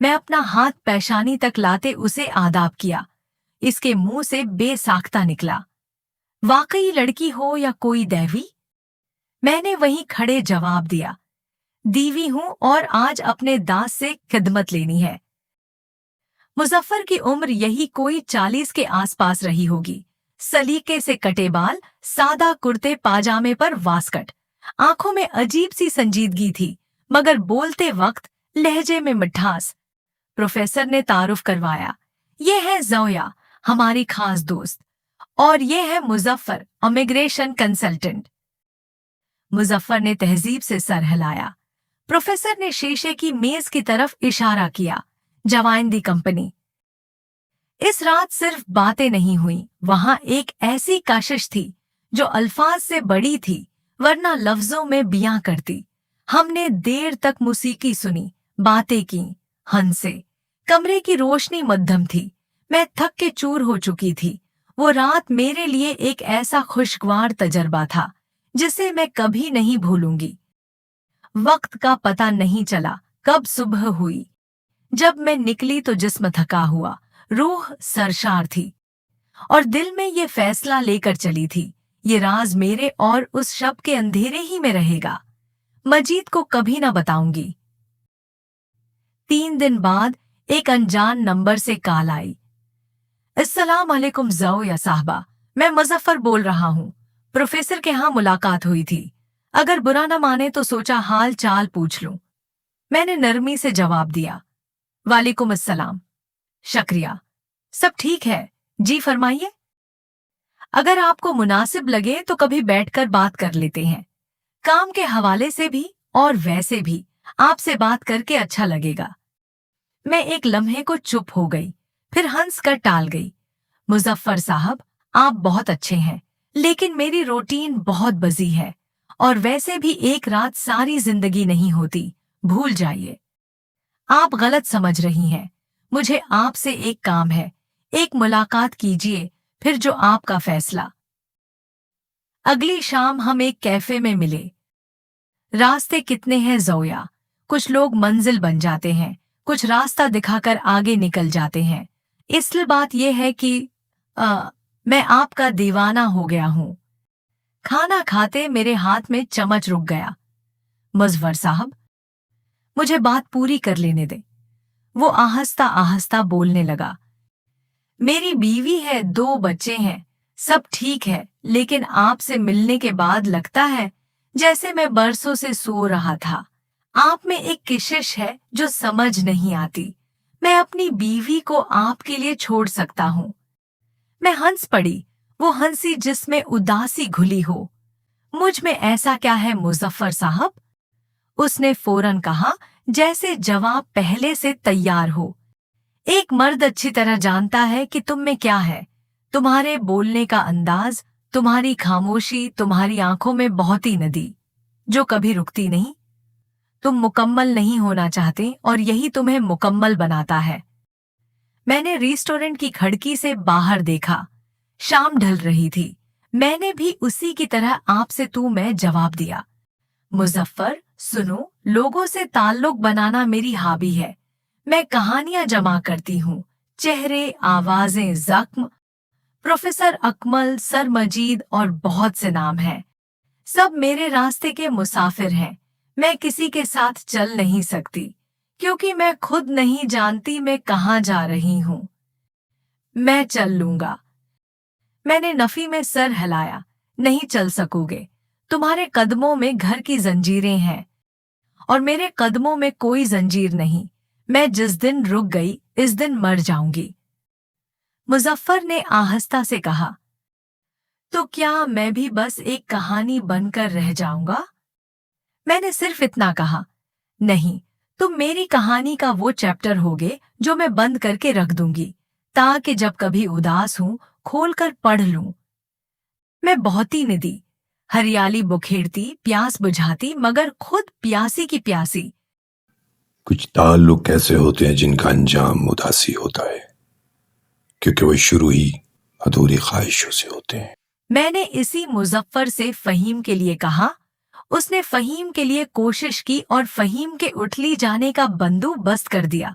मैं अपना हाथ पेशानी तक लाते उसे आदाब किया। इसके मुंह से बेसाख्ता निकला, वाकई लड़की हो या कोई दैवी? मैंने वहीं खड़े जवाब दिया, दीवी हूं और आज अपने दास से खिदमत लेनी है। मुजफ्फर की उम्र यही कोई 40 के आसपास रही होगी। सलीके से कटे बाल, सादा कुर्ते पाजामे पर वास्कट, आंखों में अजीब सी संजीदगी थी, मगर बोलते वक्त लहजे में मिठास। प्रोफेसर ने तारुफ करवाया, ये है ज़ोया, हमारी खास दोस्त, और ये है मुजफ्फर, इमिग्रेशन कंसल्टेंट। मुजफ्फर ने तहजीब से सर हिलाया। प्रोफेसर ने शीशे की मेज की तरफ इशारा किया, जवाइंदी कंपनी। इस रात सिर्फ बातें नहीं हुई, वहां एक ऐसी कशिश थी जो अल्फाज से बड़ी थी, वरना लफ्जों में बियां करती। हमने देर तक मौसीकी सुनी, बातें की, हंसे। कमरे की रोशनी मध्यम थी। मैं थक के चूर हो चुकी थी। वो रात मेरे लिए एक ऐसा खुशगवार तजर्बा था जिसे मैं कभी नहीं भूलूंगी। वक्त का पता नहीं चला कब सुबह हुई। जब मैं निकली तो जिस्म थका हुआ, रूह सरशार थी, और दिल में ये फैसला लेकर चली थी, ये राज मेरे और उस शब के अंधेरे ही में रहेगा। मजीद को कभी न बताऊंगी। 3 दिन बाद एक अनजान नंबर से कॉल आई। अस्सलाम अलैकुम ज़ोया साहबा, मैं मुजफ्फर बोल रहा हूँ। प्रोफेसर के यहाँ मुलाकात हुई थी। अगर बुरा न माने तो सोचा हाल चाल पूछ लूं। मैंने नरमी से जवाब दिया, वालेकुम अस्सलाम। शुक्रिया, सब ठीक है, जी फरमाइए। अगर आपको मुनासिब लगे तो कभी बैठकर बात कर लेते हैं। काम के हवाले से भी और वैसे भी आपसे बात करके अच्छा लगेगा। मैं एक लम्हे को चुप हो गई, फिर हंस कर टाल गई। मुजफ्फर साहब, आप बहुत अच्छे हैं, लेकिन मेरी रूटीन बहुत बिजी है, और वैसे भी एक रात सारी जिंदगी नहीं होती, भूल जाइए। आप गलत समझ रही हैं। मुझे आपसे एक काम है, एक मुलाकात कीजिए, फिर जो आपका फैसला। अगली शाम हम एक कैफे में मिले। रास्ते कितने हैं ज़ोया? कुछ लोग मंजिल बन जाते हैं, कुछ रास्ता दिखाकर आगे निकल जाते हैं। इसलिए बात यह है कि मैं आपका दीवाना हो गया हूं। खाना खाते मेरे हाथ में चम्मच रुक गया। मुजफ्फर साहब, मुझे बात पूरी कर लेने दे। वो आहिस्ता आहिस्ता बोलने लगा। मेरी बीवी है, 2 बच्चे हैं, सब ठीक है, लेकिन आपसे मिलने के बाद लगता है जैसे मैं बरसों से सो रहा था। आप में एक कशिश है जो समझ नहीं आती। मैं अपनी बीवी को आपके लिए छोड़ सकता हूँ। मैं हंस पड़ी, वो हंसी जिसमें उदासी घुली हो। मुझ में ऐसा क्या है मुजफ्फर साहब? उसने फौरन कहा, जैसे जवाब पहले से तैयार हो। एक मर्द अच्छी तरह जानता है कि तुम में क्या है। तुम्हारे बोलने का अंदाज, तुम्हारी खामोशी, तुम्हारी आंखों में बहती नदी जो कभी रुकती नहीं। तुम मुकम्मल नहीं होना चाहते और यही तुम्हें मुकम्मल बनाता है। मैंने रेस्टोरेंट की खिड़की से बाहर देखा। शाम ढल रही थी। मैंने भी उसी की तरह आपसे तू मैं जवाब दिया। मुजफ्फर, सुनो, लोगों से ताल्लुक बनाना मेरी हॉबी है। मैं कहानियां जमा करती हूँ, चेहरे, आवाजें, जख्म। प्रोफेसर अकमल, सर मजीद और बहुत से नाम हैं। सब मेरे रास्ते के मुसाफिर हैं। मैं किसी के साथ चल नहीं सकती, क्योंकि मैं खुद नहीं जानती मैं कहाँ जा रही हूँ। मैं चल लूंगा। मैंने नफी में सर हिलाया। नहीं चल सकोगे। तुम्हारे कदमों में घर की जंजीरें हैं, और मेरे कदमों में कोई जंजीर नहीं। मैं जिस दिन रुक गई, इस दिन मर जाऊंगी। मुजफ्फर ने आहिस्ता से कहा, तो क्या मैं भी बस एक कहानी बनकर रह जाऊंगा? मैंने सिर्फ इतना कहा, नहीं, तुम मेरी कहानी का वो चैप्टर होगे जो मैं बंद करके रख दूंगी, ताकि जब कभी उदास हूं खोलकर पढ़ लूं। मैं बहुती निधि, हरियाली बुखेरती, प्यास बुझाती, मगर खुद प्यासी की प्यासी। कुछ ताल्लुक ऐसे होते हैं जिनका अंजाम उदासी होता है, क्योंकि वो शुरू ही अधूरी ख्वाहिशों से होते हैं। मैंने इसी मुजफ्फर से फहीम के लिए कहा। उसने फहीम के लिए कोशिश की और फहीम के उठली जाने का बंदोबस्त कर दिया।